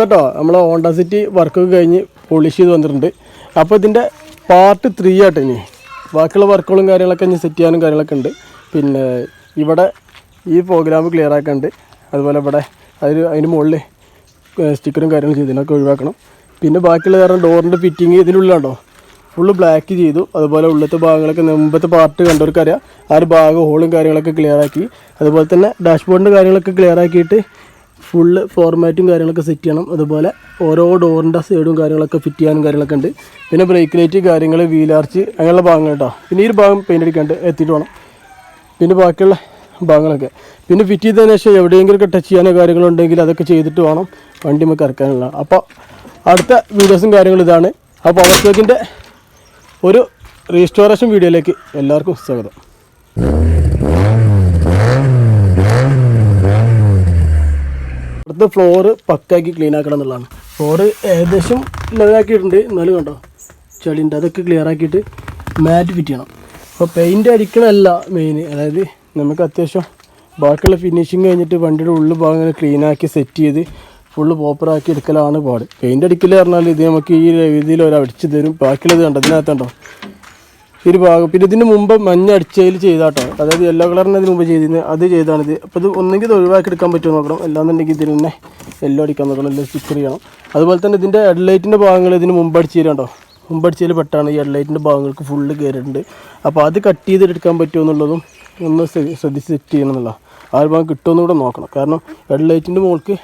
കേട്ടോ നമ്മളെ Honda city വർക്കൊക്കെ കഴിഞ്ഞ് പോളിഷ് ചെയ്ത് വന്നിട്ടുണ്ട്. അപ്പോൾ ഇതിൻ്റെ പാർട്ട് 3 ആയിട്ട് ഇനി ബാക്കിയുള്ള വർക്കുകളും കാര്യങ്ങളൊക്കെ ഇനി സെറ്റ് ചെയ്യാനും കാര്യങ്ങളൊക്കെ ഉണ്ട്. പിന്നെ ഇവിടെ ഈ പ്രോഗ്രാം ക്ലിയർ ആക്കുന്നുണ്ട്. അതുപോലെ ഇവിടെ അതിന് മുകളിൽ സ്റ്റിക്കറും കാര്യങ്ങളും ചെയ്തതിനൊക്കെ ഒഴിവാക്കണം. പിന്നെ ബാക്കിയുള്ള കാരണം ഡോറിൻ്റെ ഫിറ്റിങ് ഇതിനുള്ളിലാണോ ഫുള്ള് ബ്ലാക്ക് ചെയ്തു. അതുപോലെ ഉള്ളത്തെ ഭാഗങ്ങളൊക്കെ മുമ്പത്തെ പാർട്ട് കണ്ടവർക്കറിയാം. ആ ഒരു ഭാഗം ഹോളും കാര്യങ്ങളൊക്കെ ക്ലിയർ ആക്കി. അതുപോലെ തന്നെ ഡാഷ്ബോർഡിൻ്റെ കാര്യങ്ങളൊക്കെ ക്ലിയർ ആക്കിയിട്ട് ഫുള്ള് ഫോർമാറ്റും കാര്യങ്ങളൊക്കെ സെറ്റ് ചെയ്യണം. അതുപോലെ ഓരോ ഡോറിൻ്റെ സൈഡും കാര്യങ്ങളൊക്കെ ഫിറ്റ് ചെയ്യാനും കാര്യങ്ങളൊക്കെ ഉണ്ട്. പിന്നെ ബ്രേക്ക് ലൈറ്റ് കാര്യങ്ങൾ വീലാർച്ച് അങ്ങനെയുള്ള ഭാഗങ്ങൾ കേട്ടോ. പിന്നെ ഈ ഒരു ഭാഗം പെയിൻ്റ് അടിക്കാണ്ട് എത്തിയിട്ട് വേണം. പിന്നെ ബാക്കിയുള്ള ഭാഗങ്ങളൊക്കെ പിന്നെ ഫിറ്റ് ചെയ്തതിന് ശേഷം എവിടെയെങ്കിലുമൊക്കെ ടച്ച് ചെയ്യാനോ കാര്യങ്ങളുണ്ടെങ്കിൽ അതൊക്കെ ചെയ്തിട്ട് വേണം വണ്ടി നമുക്ക് ഇറക്കാനുള്ള. അപ്പോൾ അടുത്ത വീഡിയോസും കാര്യങ്ങളും ഇതാണ്. അപ്പോൾ പവർ സ്റ്റോക്കിൻ്റെ ഒരു റീസ്റ്റോറേഷൻ വീഡിയോയിലേക്ക് എല്ലാവർക്കും സ്വാഗതം. അടുത്ത ഫ്ലോറ് പക്കാക്കി ക്ലീൻ ആക്കണം എന്നുള്ളതാണ്. ഫ്ലോറ് ഏകദേശം ലെവലാക്കിയിട്ടുണ്ട്. എന്നാലും കണ്ടോ ചെളിയുണ്ട്. അതൊക്കെ ക്ലിയർ ആക്കിയിട്ട് മാറ്റ് ഫിറ്റ് ചെയ്യണം. അപ്പോൾ പെയിൻ്റ് അടിക്കണമല്ല മെയിൻ. അതായത് നമുക്ക് അത്യാവശ്യം ബാക്കിയുള്ള ഫിനിഷിങ് കഴിഞ്ഞിട്ട് വണ്ടിയുടെ ഉള്ളിൽ ഭാഗങ്ങൾ ക്ലീനാക്കി സെറ്റ് ചെയ്ത് ഫുള്ള് പ്രോപ്പറാക്കി എടുക്കലാണ് പാട്. പെയിൻ്റ് അടിക്കൽ പറഞ്ഞാൽ ഇത് നമുക്ക് ഈ രീതിയിൽ ഒരടിച്ച് തരും. ബാക്കിയുള്ളത് കണ്ടോ ഇതിനകത്തുണ്ടോ ഈ ഒരു ഭാഗം. പിന്നെ ഇതിന് മുമ്പ് മഞ്ഞ അടിച്ചതിൽ ചെയ്താട്ടോ. അതായത് യെല്ലോ കളറിന് അതിന് മുമ്പ് ചെയ്തിരുന്നത് അത് ചെയ്താണിത്. അപ്പോൾ ഇത് ഒന്നെങ്കിൽ ഇത് ഒഴിവാക്കി എടുക്കാൻ പറ്റുമോ നോക്കണം. അല്ലാന്നുണ്ടെങ്കിൽ ഇതിൽ തന്നെ യെല്ലോ അടിക്കാൻ നോക്കണം. എല്ലാം സ്റ്റിക്കർ ചെയ്യണം. അതുപോലെ തന്നെ ഇതിൻ്റെ ഹെഡ്ലൈറ്റിൻ്റെ ഭാഗങ്ങൾ ഇതിന് മുമ്പ് അടിച്ച് തരാണ്ടോ. മുമ്പ് അടിച്ചതിൽ പെട്ടാണ് ഈ ഹെഡ്ലൈറ്റിൻ്റെ ഭാഗങ്ങൾക്ക് ഫുള്ള് കയറിയിട്ടുണ്ട്. അപ്പോൾ അത് കട്ട് ചെയ്തെടുക്കാൻ പറ്റുമോ എന്നുള്ളതും ഒന്ന് ശ്രദ്ധിച്ച് സെറ്റ് ചെയ്യണം എന്നുള്ള. ആ ഒരു ഭാഗം കിട്ടുമെന്ന് കൂടെ നോക്കണം. കാരണം ഹെഡ്ലൈറ്റിൻ്റെ മുകൾക്ക്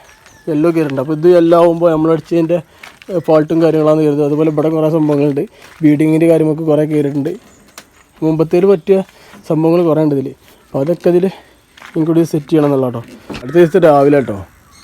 യെല്ലോ കയറുന്നുണ്ട്. അപ്പോൾ ഇത് യെല്ലോ ആകുമ്പോൾ നമ്മളടിച്ചതിൻ്റെ ഫോൾട്ടും കാര്യങ്ങളാണെന്ന് കരുതും. അതുപോലെ ഇവിടെ കുറേ സംഭവങ്ങളുണ്ട്. ബീഡിങ്ങിൻ്റെ കാര്യങ്ങളൊക്കെ കുറേ കയറിയിട്ടുണ്ട്. മുമ്പത്തേൽ പറ്റിയ സംഭവങ്ങൾ കുറേ ഉണ്ട് ഇതിൽ. അപ്പോൾ അതൊക്കെ ഇതിൽ ഇൻക്ലൂഡ് സെറ്റ് ചെയ്യണം എന്നുള്ള കേട്ടോ. അടുത്ത ദിവസത്തെ രാവിലെ കേട്ടോ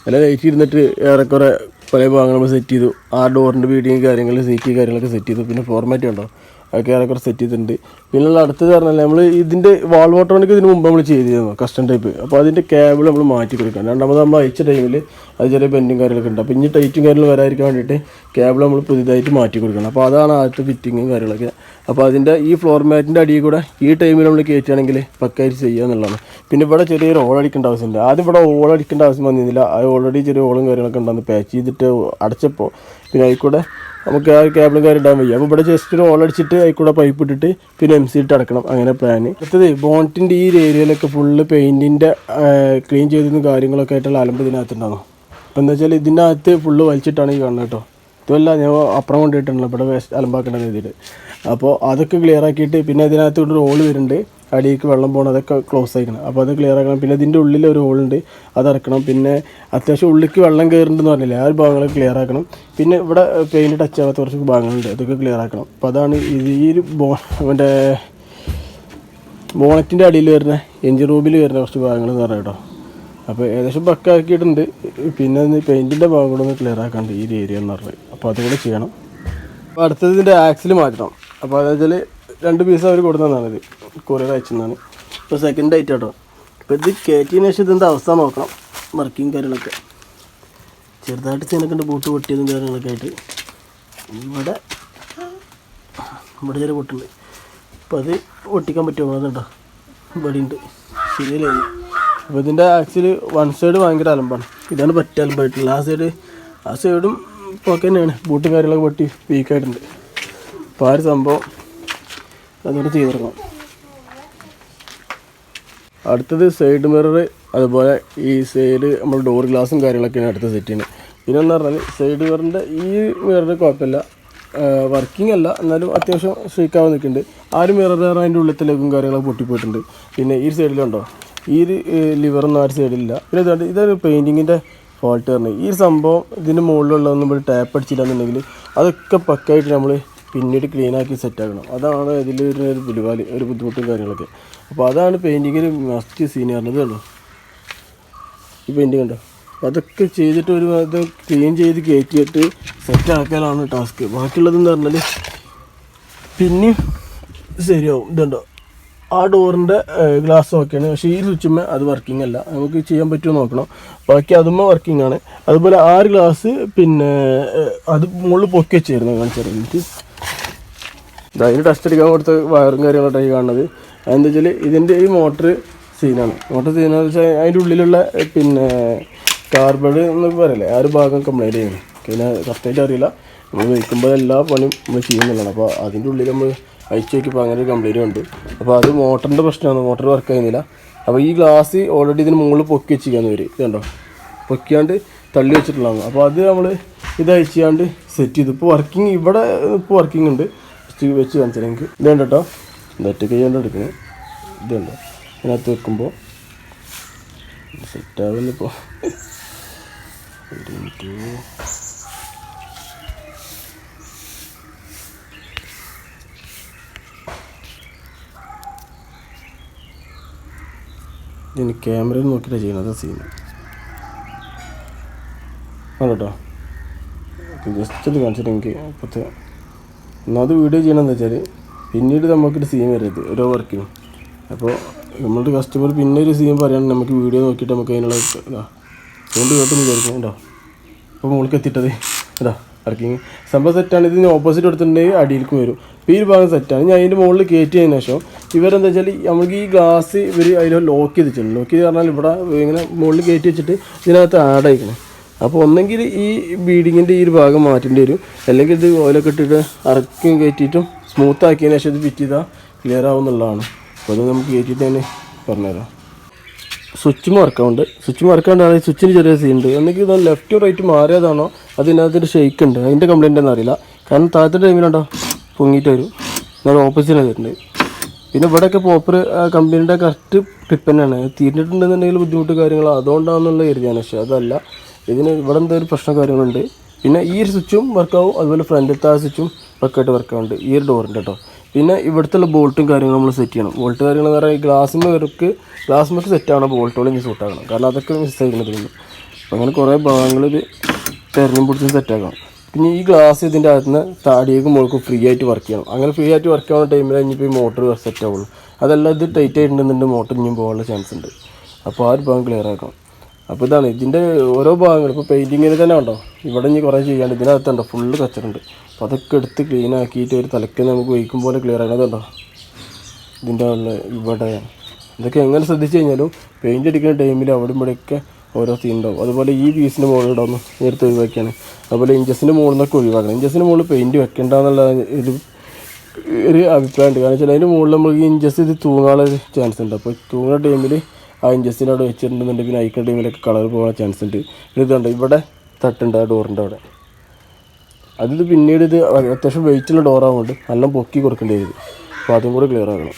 എല്ലാം ലൈറ്റ് ഇരുന്നിട്ട് ഏറെക്കുറെ പല ഭാഗങ്ങൾ നമ്മൾ സെറ്റ് ചെയ്തു. ആ ഡോറിൻ്റെ ബീഡിങ് കാര്യങ്ങൾ സീറ്റ് കാര്യങ്ങളൊക്കെ സെറ്റ് ചെയ്തു. പിന്നെ ഫോർമാറ്റ് ഉണ്ടോ അതൊക്കെ ഏറെക്കുറെ സെറ്റ് ചെയ്തിട്ടുണ്ട്. പിന്നെയുള്ള അടുത്തത് പറഞ്ഞാൽ നമ്മൾ ഇതിൻ്റെ വാൾവോട്ടോണിക്ക് ഇതിന് മുമ്പ് നമ്മൾ ചെയ്തിരുന്നു കസ്റ്റം ടൈപ്പ്. അപ്പോൾ അതിൻ്റെ കേബിൾ നമ്മൾ മാറ്റി കൊടുക്കണം. രണ്ടാമത് നമ്മൾ അയച്ച ടൈമിൽ അത് ചെറിയ ബെൻഡും കാര്യങ്ങളൊക്കെ ഉണ്ട്. അപ്പോൾ ഇനി ടൈറ്റും കാര്യങ്ങളും വരാതിരിക്കാൻ വേണ്ടിയിട്ട് കേബിൾ നമ്മൾ പുതിയതായിട്ട് മാറ്റി കൊടുക്കണം. അപ്പോൾ അതാണ് ആദ്യത്തെ ഫിറ്റിങ്ങും കാര്യങ്ങളൊക്കെ. അപ്പോൾ അതിൻ്റെ ഈ ഫ്ലോർ മാറ്റിൻ്റെ അടിയിൽ കൂടെ ഈ ടൈമിൽ നമ്മൾ കയറ്റുകയാണെങ്കിൽ പക്കായിട്ട് ചെയ്യുക എന്നുള്ളതാണ്. പിന്നെ ഇവിടെ ചെറിയൊരു ഓളടിക്കേണ്ട ആവശ്യമില്ല. ആദ്യം ഇവിടെ ഓളടിക്കേണ്ട ആവശ്യം വന്നിരുന്നില്ല. അത് ഓൾറെഡി ചെറിയ ഓളും കാര്യങ്ങളൊക്കെ ഉണ്ടാകുന്നു. പാച്ച് ചെയ്തിട്ട് അടച്ചപ്പോൾ പിന്നെ അതിൽക്കൂടെ നമുക്ക് ആ കേബിളും കാര്യം ഇടാൻ വയ്യ. അപ്പോൾ ഇവിടെ ജസ്റ്റ് ഒരു ഓളടിച്ചിട്ട് അതിൽക്കൂടെ പൈപ്പ് ഇട്ടിട്ട് പിന്നെ MC ഇട്ട് അടക്കണം. അങ്ങനെ പ്ലാന്. അടുത്തത് ബോണ്ടിൻ്റെ ഈ ഏരിയയിലൊക്കെ ഫുള്ള് പെയിൻറ്റിൻ്റെ ക്ലീൻ ചെയ്തതും കാര്യങ്ങളൊക്കെ ആയിട്ടുള്ള അലമ്പ് ഇതിനകത്തുണ്ടാകും. അപ്പോൾ എന്താ വെച്ചാൽ ഇതിൻ്റെ അകത്ത് ഫുള്ള് വലിച്ചിട്ടാണ് ഈ കാണുന്നത് കേട്ടോ. ഇതുമല്ല ഞാൻ അപ്പുറം കൊണ്ടിട്ടുണ്ടല്ലോ ഇവിടെ വേസ്റ്റ് അലമ്പാക്കേണ്ട രീതിയിൽ. അപ്പോൾ അതൊക്കെ ക്ലിയർ ആക്കിയിട്ട് പിന്നെ ഇതിനകത്ത് ഒരു ഹോൾ വരുന്നുണ്ട്. അടിയിലേക്ക് വെള്ളം പോകണം. അതൊക്കെ ക്ലോസ് ആക്കണം. അപ്പോൾ അത് ക്ലിയർ ആക്കണം. പിന്നെ ഇതിൻ്റെ ഉള്ളിൽ ഒരു ഹോളുണ്ട്. അതറക്കണം. പിന്നെ അത്യാവശ്യം ഉള്ളിലേക്ക് വെള്ളം കയറുന്നുണ്ടെന്ന് പറഞ്ഞില്ലേ ആ ഒരു ഭാഗങ്ങൾ ക്ലിയർ ആക്കണം. പിന്നെ ഇവിടെ പെയിൻറ്റ് ടച്ച് ആവാത്ത കുറച്ച് ഭാഗങ്ങളുണ്ട്. അതൊക്കെ ക്ലിയർ ആക്കണം. അപ്പോൾ അതാണ് ഈ ഒരു മറ്റേ ബോണറ്റിൻ്റെ അടിയിൽ വരുന്ന എഞ്ചിൻ റൂമിൽ വരുന്ന കുറച്ച് ഭാഗങ്ങൾ എന്ന് പറഞ്ഞാൽ കേട്ടോ. അപ്പോൾ ഏകദേശം പക്കാക്കിയിട്ടുണ്ട്. പിന്നെ പെയിൻറ്റിൻ്റെ ഭാഗം കൂടെ ഒന്ന് ക്ലിയർ ആക്കാണ്ട് ഈ ഏരിയ എന്ന് പറഞ്ഞത്. അപ്പോൾ അതുകൂടെ ചെയ്യണം. അപ്പോൾ അടുത്തത് ഇതിൻ്റെ ആക്സിൽ മാറ്റണം. അപ്പോൾ അതെന്ന് വെച്ചാൽ 2 പീസ് അവർ കൊടുത്തതാണ്. ഇത് കൊറിയർ അയച്ചതാണ്. ഇപ്പോൾ സെക്കൻഡ് ആയിട്ട് കേട്ടോ. ഇപ്പോൾ ഇത് കയറ്റിയതിന് ശേഷം ഇതിൻ്റെ അവസ്ഥ നോക്കണം. വർക്കിങ് കാര്യങ്ങളൊക്കെ ചെറുതായിട്ട് സീനൊക്കെ ബൂട്ട് പൊട്ടിയതും കാര്യങ്ങളൊക്കെ ആയിട്ട് ഇവിടെ ചെറിയ പൊട്ടുണ്ട്. അപ്പോൾ അത് ഒട്ടിക്കാൻ പറ്റുമോ അതുണ്ടോ ഇവിടെ ഉണ്ട് ശരിയല്ലേ. അപ്പോൾ ഇതിൻ്റെ ആക്സിൽ വൺ സൈഡ് ഭയങ്കര അലമ്പാണ്. ഇതാണ് പറ്റ അലമ്പായിട്ടുള്ളത്. ആ സൈഡും ഒക്കെ തന്നെയാണ്. ബൂട്ടും കാര്യങ്ങളൊക്കെ പൊട്ടി വീക്കായിട്ടുണ്ട്. അപ്പോൾ ആ ഒരു സംഭവം അതുകൊണ്ട് ചെയ്തിറങ്ങാം. അടുത്തത് സൈഡ് മിറർ. അതുപോലെ ഈ സൈഡ് നമ്മൾ ഡോർ ഗ്ലാസും കാര്യങ്ങളൊക്കെയാണ് അടുത്ത സെറ്റ് ചെയ്യുന്നത്. പിന്നെ എന്ന് പറഞ്ഞാൽ സൈഡ് മിററിൻ്റെ ഈ മിററിന് കുഴപ്പമില്ല, വർക്കിംഗ് അല്ല, എന്നാലും അത്യാവശ്യം സ്ട്രീക്കാവാൻ നിൽക്കുന്നുണ്ട്. ആ ഒരു മിറർ അതിൻ്റെ ഉള്ളിലത്തെ ലെഗും കാര്യങ്ങളൊക്കെ പൊട്ടിപ്പോയിട്ടുണ്ട്. പിന്നെ ഈ സൈഡിലുണ്ടോ ഈ ഒരു ലിവറൊന്നും ആ ഒരു സൈഡിലില്ല. പിന്നെ ഇതൊരു പെയിൻറ്റിങ്ങിൻ്റെ ഫോൾട്ട് പറഞ്ഞത്. ഈ സംഭവം ഇതിൻ്റെ മുകളിലുള്ളതൊന്നും ഇവിടെ ടാപ്പ് അടിച്ചില്ല എന്നുണ്ടെങ്കിൽ അതൊക്കെ പക്കായിട്ട് നമ്മൾ പിന്നീട് ക്ലീനാക്കി സെറ്റാക്കണം. അതാണ് ഇതിൽ ഒരു പുലിവാലി ഒരു ബുദ്ധിമുട്ടും കാര്യങ്ങളൊക്കെ. അപ്പോൾ അതാണ് പെയിൻറ്റിങ്ങിൽ മസ്റ്റ് സീൻ പറഞ്ഞത് കണ്ടോ. ഈ പെയിൻറ്റിങ് ഉണ്ടോ അതൊക്കെ ചെയ്തിട്ട് ഒരു അത് ക്ലീൻ ചെയ്ത് കയറ്റിയിട്ട് സെറ്റാക്കാനാണ് ടാസ്ക്. ബാക്കിയുള്ളതെന്ന് പറഞ്ഞാൽ പിന്നെയും ശരിയാവും. ഇതുണ്ടോ ആ ഡോറിൻ്റെ ഗ്ലാസ് ഓക്കെയാണ്. പക്ഷേ ഈ സ്വിച്ചുമ്മേ അത് വർക്കിംഗ് അല്ല. നമുക്ക് ചെയ്യാൻ പറ്റുമോ നോക്കണം. ബാക്കി അതുമ്മ വർക്കിംഗ് ആണ്. അതുപോലെ ആ ഒരു ഗ്ലാസ് പിന്നെ അത് മുകളിൽ പൊക്കി വെച്ചായിരുന്നു കാണിച്ചാൽ എനിക്ക്. അതിന് ടെസ്റ്റ് അടിക്കാൻ കൊടുത്ത വയറും കാര്യങ്ങളായിട്ടാണ് ഈ കാണുന്നത്. അതെന്താ വെച്ചാൽ ഇതിൻ്റെ ഈ മോട്ടർ സീനാണ്. മോട്ടർ സീനാണെന്ന് വെച്ചാൽ അതിൻ്റെ ഉള്ളിലുള്ള പിന്നെ കാർബൺ എന്നൊക്കെ പറയല്ലേ ആ ഒരു ഭാഗം കംപ്ലൈൻറ്റ് ചെയ്യുന്നു. പിന്നെ കറക്റ്റായിട്ട് അറിയില്ല, നമ്മൾ വയ്ക്കുമ്പോൾ എല്ലാ പണിയും നമ്മൾ ചെയ്യുന്നുള്ളതാണ്. അപ്പോൾ അതിൻ്റെ ഉള്ളിൽ നമ്മൾ അയച്ചു നോക്കിയപ്പോൾ അങ്ങനെ ഒരു കംപ്ലൈൻറ്റ് ഉണ്ട്. അപ്പോൾ അത് മോട്ടറിൻ്റെ പ്രശ്നമാണ്, മോട്ടർ വർക്ക് ചെയ്യുന്നില്ല. അപ്പോൾ ഈ ഗ്ലാസ് ഓൾറെഡി ഇതിന് മുകളിൽ പൊക്കി വെച്ചിരിക്കാന്ന് വരും, ഇതുണ്ടോ പൊക്കിയാണ്ട് തള്ളി വെച്ചിട്ടുള്ളതാണ്. അപ്പോൾ അത് നമ്മൾ ഇത് അയച്ചാണ്ട് സെറ്റ് ചെയ്തു. ഇപ്പോൾ വർക്കിംഗ് ഇവിടെ ഇപ്പോൾ വർക്കിംഗ് ഉണ്ട്. വെച്ച് കാണിച്ചാൽ എനിക്ക് ഇതുണ്ട് കേട്ടോ, നെറ്റ് കൈകൊണ്ട് എടുക്കുന്നത് ഇതുണ്ടോ, ഇതിനകത്ത് വെക്കുമ്പോൾ സെറ്റാകുന്നിപ്പോൾ. ഇതിന് ക്യാമറയിൽ നോക്കിയിട്ടാണ് ചെയ്യണത് സീൻ ആണ് കേട്ടോ. ജസ്റ്റ് ഒന്ന് കാണിച്ചിട്ട് എനിക്ക് ഇപ്പോഴത്തെ ഒന്നാമത് വീഡിയോ ചെയ്യണമെന്ന് വെച്ചാൽ പിന്നീട് നമുക്കൊരു സീൻ വരരുത് ഓരോ വർക്കിനും. അപ്പോൾ നമ്മളുടെ കസ്റ്റമർ പിന്നെ ഒരു സീൻ പറയുകയാണെങ്കിൽ നമുക്ക് വീഡിയോ നോക്കിയിട്ട് നമുക്ക് അതിനുള്ള അതുകൊണ്ട് കേട്ടെന്ന് വിചാരിക്കും കേട്ടോ. അപ്പോൾ മുകളിലേക്ക് എത്തിയിട്ടത് കേട്ടോ വർക്കിങ് സംഭവം സെറ്റാണ്. ഇതിന് ഓപ്പോസിറ്റ് എടുത്തിട്ടുണ്ടെങ്കിൽ അടിയിലേക്ക് വരും. ഇപ്പോൾ ഈ ഭാഗം സെറ്റാണ്. ഞാൻ അതിൻ്റെ മുകളിൽ കയറ്റി അതിന് ശേഷം ഇവരെന്താ വെച്ചാൽ നമുക്ക് ഈ ഗ്ലാസ് ഇവർ അതിൽ ലോക്ക് ചെയ്ത് വെച്ചിട്ടുണ്ട്. ലോക്ക് ചെയ്ത് പറഞ്ഞാൽ ഇവിടെ ഇങ്ങനെ മുകളിൽ കയറ്റി വെച്ചിട്ട് ഇതിനകത്ത് ആഡ് ആയിക്കണം. അപ്പോൾ ഒന്നെങ്കിൽ ഈ ബീഡിങ്ങിൻ്റെ ഈ ഒരു ഭാഗം മാറ്റേണ്ടി വരും, അല്ലെങ്കിൽ ഇത് ഓയിലൊക്കെ ഇട്ടിട്ട് അറക്കും കയറ്റിയിട്ടും സ്മൂത്ത് ആക്കിയതിന് ശേഷം ഇത് ഫിറ്റ് ചെയ്താൽ ക്ലിയർ ആവുന്നുള്ളതാണ്. അപ്പോൾ അത് നമുക്ക് കയറ്റിയിട്ട് തന്നെ പറഞ്ഞുതരാം. സ്വിച്ചും വർക്കൗണ്ട്, സ്വിച്ചും വർക്കൗണ്ടാണ്. സ്വിച്ചിന് ചെറിയ സീൻ ഉണ്ട്. ഒന്നെങ്കിൽ ഇത് ലെഫ്റ്റ് റൈറ്റ് മാറിയതാണോ അതിനകത്തൊരു ഷെയ്ക്ക് ഉണ്ട്, അതിൻ്റെ കംപ്ലയിൻ്റ് ഒന്നും അറിയില്ല. കാരണം താഴത്തെ ടൈമിലുണ്ടോ പൊങ്ങിയിട്ട് വരും, എന്നാൽ ഓപ്പോസിറ്റാണ് വരുന്നത്. പിന്നെ ഇവിടെയൊക്കെ പ്രോപ്പർ കമ്പനീൻ്റെ കറക്റ്റ് ക്ലിപ്പ് തന്നെയാണ്. തീർന്നിട്ടുണ്ടെന്നുണ്ടെങ്കിൽ ബുദ്ധിമുട്ട് കാര്യങ്ങൾ അതുകൊണ്ടാണെന്നുള്ള കരുതിയാണ്. പക്ഷേ അതല്ല, ഇതിന് ഇവിടെ എന്താ ഒരു പ്രശ്നം കാര്യങ്ങളുണ്ട്. പിന്നെ ഈ ഒരു സ്വിച്ചും വർക്കാവും, അതുപോലെ ഫ്രണ്ടിലത്തെ ആ സ്വിച്ചും വർക്കായിട്ട് വർക്കാവുണ്ട് ഈ ഒരു ഡോറിൻ്റെ കേട്ടോ. പിന്നെ ഇവിടുത്തെ ബോൾട്ടും കാര്യങ്ങളും നമ്മൾ സെറ്റ് ചെയ്യണം. ബോൾട്ട് കാര്യങ്ങൾ എന്ന് പറഞ്ഞാൽ ഗ്ലാസ്മേക്ക് സെറ്റാവണം, ബോൾട്ടുകൾ ഇനി സൂട്ടാക്കണം. കാരണം അതൊക്കെ മിസ്സായിരിക്കുന്നത്. അപ്പോൾ അങ്ങനെ കുറേ ഭാഗങ്ങൾ ഇത് തെരഞ്ഞും പിടിച്ച് സെറ്റാക്കണം. പിന്നെ ഈ ഗ്ലാസ് ഇതിൻ്റെ അകത്ത് നിന്ന് താടിയേക്കും മുകൾക്കും ഫ്രീ ആയിട്ട് വർക്ക് ചെയ്യണം. അങ്ങനെ ഫ്രീ ആയിട്ട് വർക്ക് ആവുന്ന ടൈമിൽ ഇനിയിപ്പോൾ ഈ മോട്ടർ സെറ്റ് ആവുള്ളൂ. അതെല്ലാം ഇത് ടൈറ്റ് ആയിട്ടുണ്ടെന്നുണ്ടെങ്കിൽ മോട്ടർ ഇനിയും പോകാനുള്ള ചാൻസ് ഉണ്ട്. അപ്പോൾ ആ ഒരു ഭാഗം ക്ലിയർ ആക്കണം. അപ്പോൾ ഇതാണ് ഇതിൻ്റെ ഓരോ ഭാഗങ്ങൾ. ഇപ്പോൾ പെയിൻറ്റിങ്ങിന് തന്നെ ഉണ്ടോ, ഇവിടെ ഇനി കുറേ ചെയ്യാണ്ട് ഇതിനകത്തുണ്ടോ ഫുള്ള് കച്ചറുണ്ട്. അപ്പോൾ അതൊക്കെ എടുത്ത് ക്ലീൻ ആക്കിയിട്ട് ഒരു തലയ്ക്ക് നമുക്ക് വയ്ക്കും പോലെ ക്ലിയർ ആക്കണം. അതുണ്ടോ ഇതിൻ്റെ ഇവിടെ ഇതൊക്കെ എങ്ങനെ ശ്രദ്ധിച്ച് കഴിഞ്ഞാലും പെയിൻറ്റ് അടിക്കുന്ന ടൈമിൽ അവിടെ ഇവിടെയൊക്കെ ഓരോ സീൻ ഉണ്ടാവും. അതുപോലെ ഈ പീസിൻ്റെ മുകളിലുണ്ടാവുന്നു നേരത്തെ ഒഴിവാക്കിയാണ്. അതുപോലെ ഇഞ്ചസിൻ്റെ മുകളിൽ നിന്നൊക്കെ ഒഴിവാക്കണം. ഇഞ്ചസിൻ്റെ മുകളിൽ പെയിൻറ്റ് വെക്കേണ്ട എന്നുള്ള ഒരു അഭിപ്രായമുണ്ട്. കാരണം വെച്ചാൽ അതിൻ്റെ മുകളിൽ നമുക്ക് ഈ ഇഞ്ചസ് ഇത് തൂങ്ങാനുള്ള ചാൻസ് ഉണ്ട്. അപ്പോൾ തൂങ്ങുന്ന ടൈമിൽ ആ ഇഞ്ചസിൻ്റെ അവിടെ വെച്ചിട്ടുണ്ടെന്നുണ്ടെങ്കിൽ പിന്നെ അയക്കുന്ന ടൈമിലൊക്കെ കളർ പോകാൻ ചാൻസ് ഉണ്ട്. പിന്നെ ഇതുണ്ട് ഇവിടെ തട്ടുണ്ട് ആ ഡോറിൻ്റെ അവിടെ. അതിത് പിന്നീട് ഇത് അത്യാവശ്യം വെയിറ്റുള്ള ഡോറാവുകൊണ്ട് നല്ല പൊക്കി കൊടുക്കേണ്ടി വരും. അപ്പോൾ അതും കൂടെ ക്ലിയർ ആക്കണം.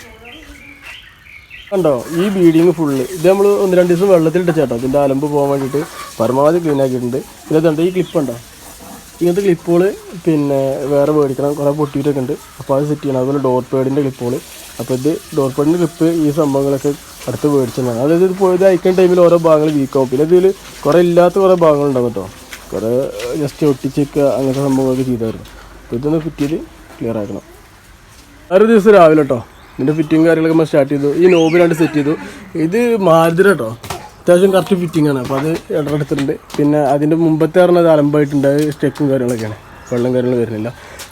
കണ്ടോ ഈ ബീഡിങ് ഫുള്ള് ഇത് നമ്മൾ 1-2 ദിവസം വെള്ളത്തിലിട്ട് ചേട്ടോ ഇതിൻ്റെ അലമ്പ് പോകാൻ വേണ്ടിയിട്ട് പരമാവധി ക്ലീൻ ആക്കിയിട്ടുണ്ട്. പിന്നെ ഇതുണ്ട് ഈ ക്ലിപ്പുണ്ടോ, ഇങ്ങനത്തെ ക്ലിപ്പുകൾ പിന്നെ വേറെ മേടിക്കണം, കുറേ പൊട്ടിയിട്ടൊക്കെ ഉണ്ട്. അപ്പോൾ അത് സെറ്റ് ചെയ്യണം. അതുപോലെ ഡോർ പേഡിൻ്റെ ക്ലിപ്പുകൾ. അപ്പോൾ ഇത് ഡോർ പേഡിൻ്റെ ക്ലിപ്പ് ഈ സംഭവങ്ങളൊക്കെ അടുത്ത് മേടിച്ചതാണ്. അതായത് ഇത് പോയത് അയക്കുന്ന ടൈമിൽ ഓരോ ഭാഗങ്ങൾ വീക്കാവും. പിന്നെ ഇതിൽ കുറേ ഇല്ലാത്ത കുറേ ഭാഗങ്ങളുണ്ടാകും കേട്ടോ. കുറേ ജസ്റ്റ് ഒട്ടിച്ചൊക്കെ അങ്ങനത്തെ സംഭവങ്ങളൊക്കെ ചെയ്തായിരുന്നു. അപ്പോൾ ഇതൊന്ന് ഫിറ്റ് ചെയ്ത് ക്ലിയർ ആക്കണം. ഒരു ദിവസം രാവിലെ കേട്ടോ ഇതിൻ്റെ ഫിറ്റിങ് കാര്യങ്ങളൊക്കെ നമ്മൾ സ്റ്റാർട്ട് ചെയ്തു. ഈ നോബിലാണ്ട് സെറ്റ് ചെയ്തു. ഇത് മാരുതി കേട്ടോ, അത്യാവശ്യം കറക്റ്റ് ഫിറ്റിംഗ് ആണ്. അപ്പോൾ അത് ഇടപെടുത്തിട്ടുണ്ട്. പിന്നെ അതിൻ്റെ മുമ്പത്തെ പറഞ്ഞത് അലമ്പായിട്ടുണ്ട്, സ്റ്റെക്കും കാര്യങ്ങളൊക്കെയാണ്, വെള്ളം കാര്യങ്ങൾ വരുന്നില്ല.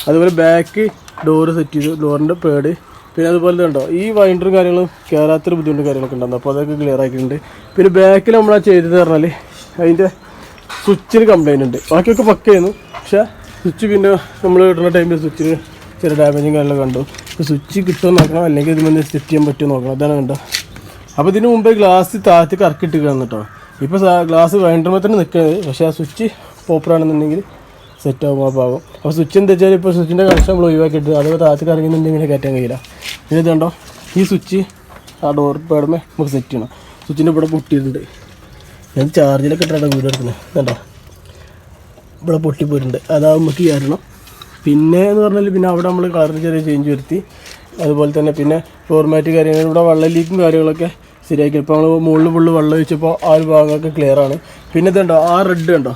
അതുപോലെ ബാക്ക് ഡോറ് സെറ്റ് ചെയ്തു, ഡോറിൻ്റെ പേഡ്. പിന്നെ അതുപോലെ ഉണ്ടോ ഈ വൈൻഡറും കാര്യങ്ങളും കയറാത്തൊരു ബുദ്ധിമുട്ടും കാര്യങ്ങളൊക്കെ ഉണ്ടാകും. അപ്പോൾ അതൊക്കെ ക്ലിയർ ആക്കിയിട്ടുണ്ട്. പിന്നെ ബാക്കിൽ നമ്മൾ ചെയ്തത് പറഞ്ഞാൽ അതിൻ്റെ സ്വിച്ചിന് കംപ്ലയിൻ്റ് ഉണ്ട്. ബാക്കിയൊക്കെ പക്കയായിരുന്നു. പക്ഷേ സ്വിച്ച് പിന്നെ നമ്മൾ ഇടുന്ന ടൈമിൽ സ്വിച്ചിന് ചെറിയ ഡാമേജും കാര്യങ്ങളൊക്കെ കണ്ടു. ഇപ്പോൾ സ്വിച്ച് കിട്ടുമെന്ന് നോക്കണം, അല്ലെങ്കിൽ ഇതിന് സെറ്റ് ചെയ്യാൻ പറ്റുമോ നോക്കണം. അതാണ് കണ്ടോ. അപ്പോൾ ഇതിന് മുമ്പേ ഗ്ലാസ് താഴ്ത്തി കറക്കിട്ട് കാണുന്നു കേട്ടോ. ഇപ്പോൾ ഗ്ലാസ് വൈൻഡറുമ്പോൾ തന്നെ നിൽക്കുന്നത്. പക്ഷേ ആ സ്വിച്ച് പോപ്പറാണെന്നുണ്ടെങ്കിൽ സെറ്റ് ആകും ആ ഭാഗം. അപ്പോൾ സ്വിച്ച് എന്താ വെച്ചാൽ ഇപ്പോൾ സ്വിച്ചിൻ്റെ കണക്ഷൻ നമ്മൾ ഒഴിവാക്കിയിട്ട് അതുപോലെ താഴ്ത്തി കറങ്ങുന്നുണ്ടെങ്കിൽ കയറ്റാൻ കഴിയില്ല. പിന്നെ ഇതുണ്ടോ ഈ സ്വിച്ച് ആ ഡോർ പേടുമ്പോൾ നമുക്ക് സെറ്റ് ചെയ്യണം. സ്വിച്ചിൻ്റെ ഇവിടെ പൊട്ടിയിട്ടുണ്ട്. ഞാൻ ചാർജിലൊക്കെ ഇട്ടാണ് വീട് എടുക്കുന്നത്. ഇതുണ്ടോ ഇവിടെ പൊട്ടിപ്പോയിട്ടുണ്ട്. അതാവും നമുക്ക് കയറണം. പിന്നെ എന്ന് പറഞ്ഞാൽ പിന്നെ അവിടെ നമ്മൾ കളറിന് ചെറിയ ചേഞ്ച് വരുത്തി. അതുപോലെ തന്നെ പിന്നെ ഫോർമാറ്റ് കാര്യങ്ങൾ ഇവിടെ വെള്ളം ലീക്കും കാര്യങ്ങളൊക്കെ ശരിയാക്കി. ഇപ്പോൾ നമ്മൾ മുകളിൽ ഫുള്ള് വെള്ളം ഒഴിച്ചപ്പോൾ ആ ഒരു ഭാഗമൊക്കെ ക്ലിയർ ആണ്. പിന്നെ ഇതുണ്ടോ ആ റെഡ് കണ്ടോ,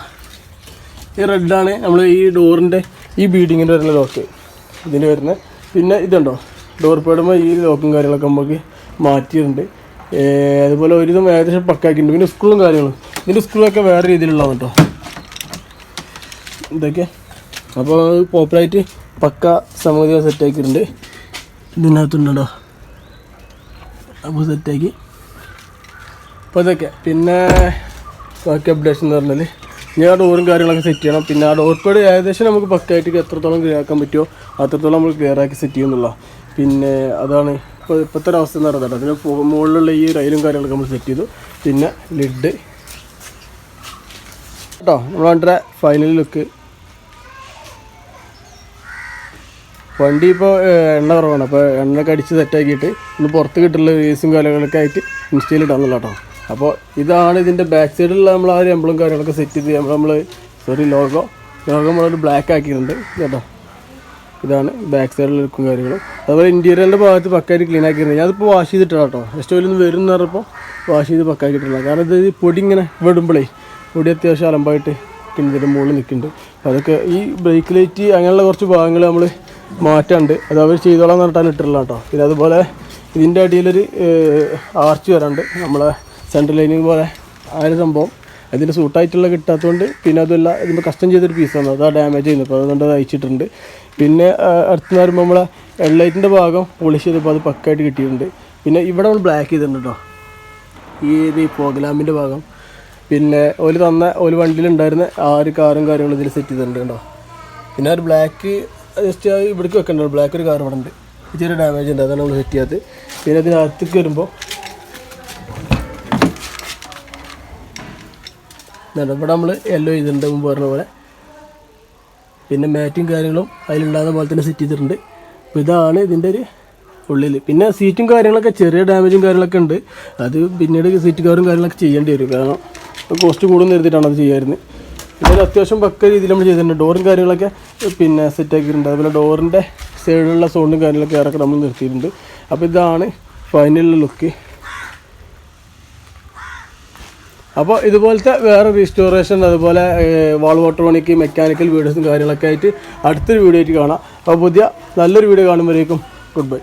ഈ റെഡാണ് നമ്മൾ ഈ ഡോറിൻ്റെ ഈ ബീഡിങ്ങിൻ്റെ വരുന്ന ലോക്ക് ഇതിൻ്റെ വരുന്നത്. പിന്നെ ഇതുണ്ടോ ഡോർ പേടുമ്പോൾ ഈ ലോക്കും കാര്യങ്ങളൊക്കെ നമുക്ക് മാറ്റിയിട്ടുണ്ട്. അതുപോലെ ഒരുവിധം ഏകദേശം പക്കാക്കിയിട്ടുണ്ട്. പിന്നെ സ്ക്രൂവും കാര്യങ്ങളും ഇതിൻ്റെ സ്ക്രൂവൊക്കെ വേറെ രീതിയിലുള്ളതാണ് കേട്ടോ ഇതൊക്കെ. അപ്പോൾ പോപ്പറായിട്ട് പക്ക സംഗതികൾ സെറ്റാക്കിയിട്ടുണ്ട്. ഇതിനകത്തുണ്ടോ അപ്പോൾ സെറ്റാക്കി അപ്പോൾ ഇതൊക്കെ. പിന്നെ ബാക്കി അപ്ഡേഷൻ എന്ന് പറഞ്ഞാൽ ഞാൻ ആ ഡോറും കാര്യങ്ങളൊക്കെ സെറ്റ് ചെയ്യണം. പിന്നെ ആ ഡോർ പേഡ് ഏകദേശം നമുക്ക് പക്കായിട്ട് എത്രത്തോളം ക്ലിയർ ആക്കാൻ പറ്റുമോ അത്രത്തോളം നമ്മൾ ക്ലിയർ ആക്കി സെറ്റ് ചെയ്യുന്നുള്ള. പിന്നെ അതാണ് ഇപ്പോഴത്തെ ഒരു അവസ്ഥ എന്ന് പറയുന്നത്. അതിന് മുകളിലുള്ള ഈ റൈലും കാര്യങ്ങളൊക്കെ നമ്മൾ സെറ്റ് ചെയ്തു. പിന്നെ ലിഡ് കേട്ടോ. നമ്മൾ വണ്ടിയുടെ ഫൈനൽ ലുക്ക്. വണ്ടി ഇപ്പോൾ എണ്ണ കുറവാണ്. അപ്പോൾ എണ്ണയൊക്കെ അടിച്ച് സെറ്റാക്കിയിട്ട് ഒന്ന് പുറത്ത് കിട്ടുള്ള റേസും കാര്യങ്ങളൊക്കെ ആയിട്ട് ഇൻസ്റ്റയിൽ ഇടാമെന്നുള്ള കേട്ടോ. അപ്പോൾ ഇതാണ് ഇതിൻ്റെ ബാക്ക് സൈഡിലുള്ള നമ്മൾ ആ ഒരു എംബ്ലം കാര്യങ്ങളൊക്കെ സെറ്റ് ചെയ്ത് ലോഗോ നമ്മളൊരു ബ്ലാക്ക് ആക്കിയിട്ടുണ്ട് കേട്ടോ. ഇതാണ് ബാക്ക് സൈഡിൽ ലുക്കും കാര്യങ്ങളും. അതുപോലെ ഇൻറ്റീരിയറിൻ്റെ ഭാഗത്ത് പക്കായിട്ട് ക്ലീൻ ആക്കിയിട്ടുണ്ട്. ഞാനിപ്പോൾ വാഷ് ചെയ്തിട്ടാണ് കേട്ടോ. ജസ്റ്റ് ഓയിലൊന്ന് വരും എന്ന് പറഞ്ഞപ്പോൾ വാഷ് ചെയ്ത് പക്കാക്കിയിട്ടില്ല. കാരണം ഇത് പൊടി ഇങ്ങനെ വിടുമ്പോഴേ പൊടി അത്യാവശ്യം അലമ്പായിട്ട് ഇതിൻ്റെ മുകളിൽ നിൽക്കുന്നുണ്ട്. അപ്പോൾ അതൊക്കെ ഈ ബ്രേക്ക് ലൈറ്റ് അങ്ങനെയുള്ള കുറച്ച് ഭാഗങ്ങൾ നമ്മൾ മാറ്റാണ്ട് അത് അവർ ചെയ്തോളാം പറഞ്ഞിട്ടാണ് ഇട്ടിട്ടുള്ള കേട്ടോ. പിന്നെ അതുപോലെ ഇതിൻ്റെ അടിയിലൊരു ആർച്ച് വരാണ്ട് നമ്മളെ സെൻട്രൽ ലൈനിങ് പോലെ ആ ഒരു സംഭവം അതിൻ്റെ സൂട്ടായിട്ടുള്ള കിട്ടാത്തതുകൊണ്ട് പിന്നെ അതല്ല ഇതിൻ്റെ കസ്റ്റം ചെയ്തൊരു പീസാണ്. അതാ ഡാമേജ് ചെയ്യുന്നത്. അപ്പോൾ അതുകൊണ്ട് അത് അയച്ചിട്ടുണ്ട്. പിന്നെ അടുത്ത് വരുമ്പോൾ നമ്മളെ ഹെഡ്ലൈറ്റിൻ്റെ ഭാഗം പോളിഷ് ചെയ്തപ്പോൾ അത് പക്കായിട്ട് കിട്ടിയിട്ടുണ്ട്. പിന്നെ ഇവിടെ നമ്മൾ ബ്ലാക്ക് ചെയ്തിട്ടുണ്ട് കേട്ടോ. ഈ ഫോഗ്ലാമ്പിൻ്റെ ഭാഗം പിന്നെ ഒരു വണ്ടിയിലുണ്ടായിരുന്ന ആ ഒരു കാറും കാര്യങ്ങളും ഇതിൽ സെറ്റ് ചെയ്തിട്ടുണ്ട് കേട്ടോ. പിന്നെ ഒരു ബ്ലാക്ക് ജസ്റ്റ് ഇവിടേക്ക് വെക്കണ്ട. ബ്ലാക്ക് ഒരു കാർ ഇവിടെ ഉണ്ട്. ചെറിയ ഡാമേജ് ഉണ്ട്. അതാണ് നമ്മൾ സെറ്റ് ചെയ്യാത്തത്. പിന്നെ അതിനകത്തേക്ക് വരുമ്പോൾ ഇവിടെ നമ്മൾ യെല്ലോ ചെയ്തിട്ടുണ്ട് മുമ്പ് പറഞ്ഞ പോലെ. പിന്നെ മാറ്റും കാര്യങ്ങളും അതിലുണ്ടാകുന്ന പോലെ തന്നെ സെറ്റ് ചെയ്തിട്ടുണ്ട്. അപ്പോൾ ഇതാണ് ഇതിൻ്റെ ഒരു ഉള്ളിൽ. പിന്നെ സീറ്റും കാര്യങ്ങളൊക്കെ ചെറിയ ഡാമേജും കാര്യങ്ങളൊക്കെ ഉണ്ട്. അത് പിന്നീട് സീറ്റ് കവറും കാര്യങ്ങളൊക്കെ ചെയ്യേണ്ടി വരും. കാരണം കോസ്റ്റ് കൂടുന്ന കരുതിയിട്ടാണ് അത് ചെയ്യാറുണ്ട്. ഇതിൽ അത്യാവശ്യം പക്ക രീതിയിൽ നമ്മൾ ചെയ്തിട്ടുണ്ട്. ഡോറും കാര്യങ്ങളൊക്കെ പിന്നെ സെറ്റാക്കിയിട്ടുണ്ട്. അതുപോലെ ഡോറിൻ്റെ സൈഡിലുള്ള സൗണ്ടും കാര്യങ്ങളൊക്കെ ഇറക്കി നമ്മൾ നിർത്തിയിട്ടുണ്ട്. അപ്പോൾ ഇതാണ് ഫൈനൽ ലുക്ക്. അപ്പോൾ ഇതുപോലത്തെ വേറെ റീസ്റ്റോറേഷൻ അതുപോലെ വാൾ ഓട്ടോണിക് മെക്കാനിക്കൽ വീഡിയോസും കാര്യങ്ങളൊക്കെ ആയിട്ട് അടുത്തൊരു വീഡിയോ ആയിട്ട് കാണാം. അപ്പോൾ പുതിയ നല്ലൊരു വീഡിയോ കാണുമ്പോഴേക്കും ഗുഡ് ബൈ.